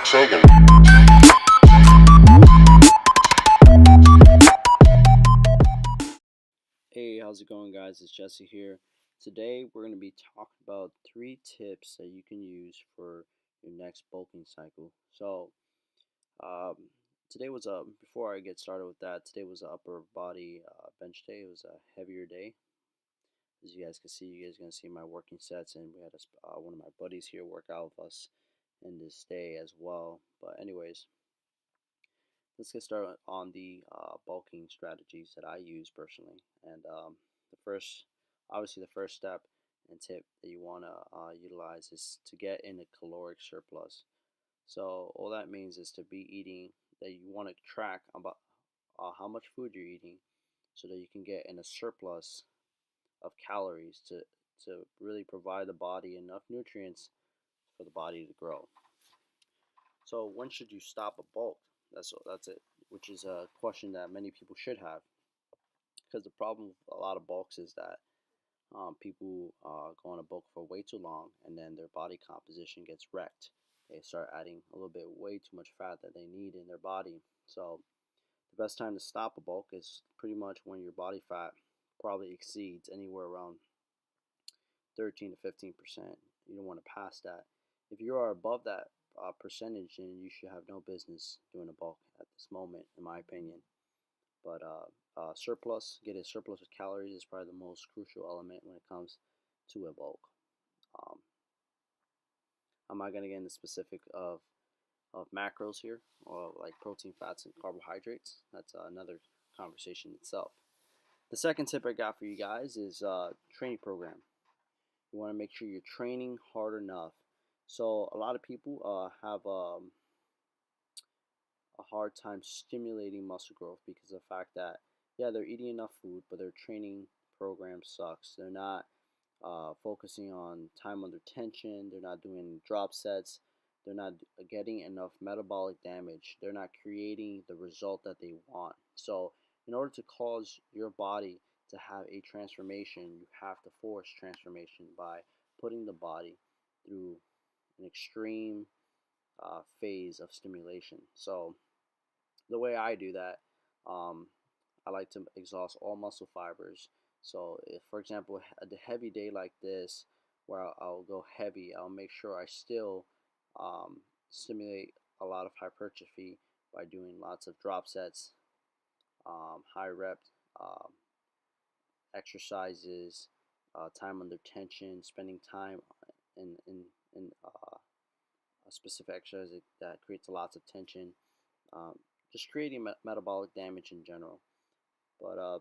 Sagan. Hey, how's it going, guys? It's Jesse here. Today, we're going to be talking about 3 tips that you can use for your next bulking cycle. Um, today was before I get started with that, today was an upper body bench day. It was a heavier day. As you guys can see, you guys are going to see my working sets, and we had one of my buddies here work out with us in this day as well. But, anyways, let's get started on the bulking strategies that I use personally. And the first, obviously, the first step and tip that you want to utilize is to get in a caloric surplus. So all that means is to be eating, that you want to track about how much food you're eating, so that you can get in a surplus of calories to really provide the body enough nutrients for the body to grow. So when should you stop a bulk? That's it, which is a question that many people should have. Because the problem with a lot of bulks is that people go on a bulk for way too long, and then their body composition gets wrecked. They start adding a little bit way too much fat that they need in their body. So the best time to stop a bulk is pretty much when your body fat probably exceeds anywhere around 13 to 15%. You don't want to pass that. If you are above that percentage, then you should have no business doing a bulk at this moment, in my opinion. But get a surplus of calories is probably the most crucial element when it comes to a bulk. Um, I'm not going to get into specific of macros here, or like protein, fats, and carbohydrates. That's another conversation itself. The second tip I got for you guys is training program. You want to make sure you're training hard enough. So a lot of people have a hard time stimulating muscle growth because of the fact that, yeah, they're eating enough food, but their training program sucks. They're not focusing on time under tension. They're not doing drop sets. They're not getting enough metabolic damage. They're not creating the result that they want. So in order to cause your body to have a transformation, you have to force transformation by putting the body through an extreme phase of stimulation. So the way I do that, um, I like to exhaust all muscle fibers. So if, for example, a heavy day like this, where I'll go heavy, I'll make sure I still stimulate a lot of hypertrophy by doing lots of drop sets, high rep um, exercises, time under tension, spending time in a specific exercise that creates lots of tension, um, just creating metabolic damage in general. But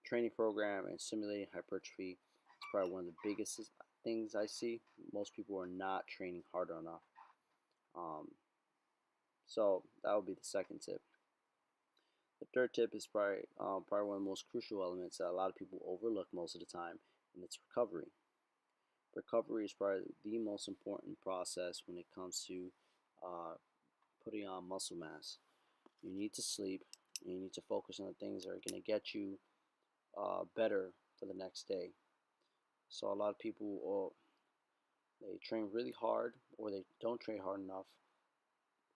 training program and simulating hypertrophy is probably one of the biggest things I see. Most people are not training hard enough. Um, so that would be the second tip. The third tip is probably one of the most crucial elements that a lot of people overlook most of the time, and it's recovery. Recovery is probably the most important process when it comes to uh, putting on muscle mass. You need to sleep, and you need to focus on the things that are going to get you better for the next day. So a lot of people, they train really hard, or they don't train hard enough,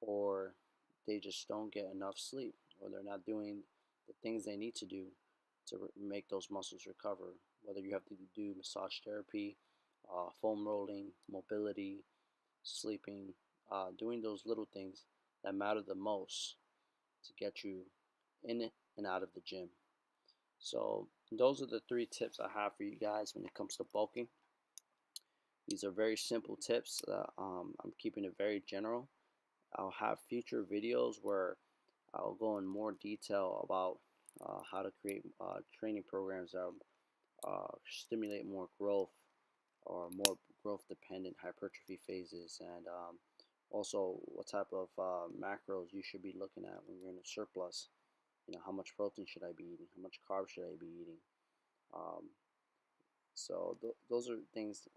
or they just don't get enough sleep, or they're not doing the things they need to do to make those muscles recover. Whether you have to do massage therapy, foam rolling, mobility, sleeping, doing those little things that matter the most to get you in and out of the gym. So those are the 3 tips I have for you guys when it comes to bulking. These are very simple tips. I'm keeping it very general. I'll have future videos where I'll go in more detail about how to create training programs that stimulate more growth or more growth dependent hypertrophy phases, and also what type of macros you should be looking at when you're in a surplus. How much protein should I be eating? How much carbs should I be eating? Um, so those are things,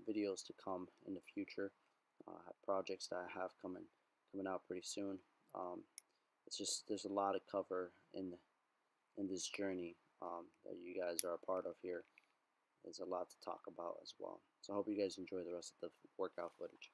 videos to come in the future. Projects that I have coming out pretty soon. It's just there's a lot to cover in this journey that you guys are a part of here. There's a lot to talk about as well. So I hope you guys enjoy the rest of the workout footage.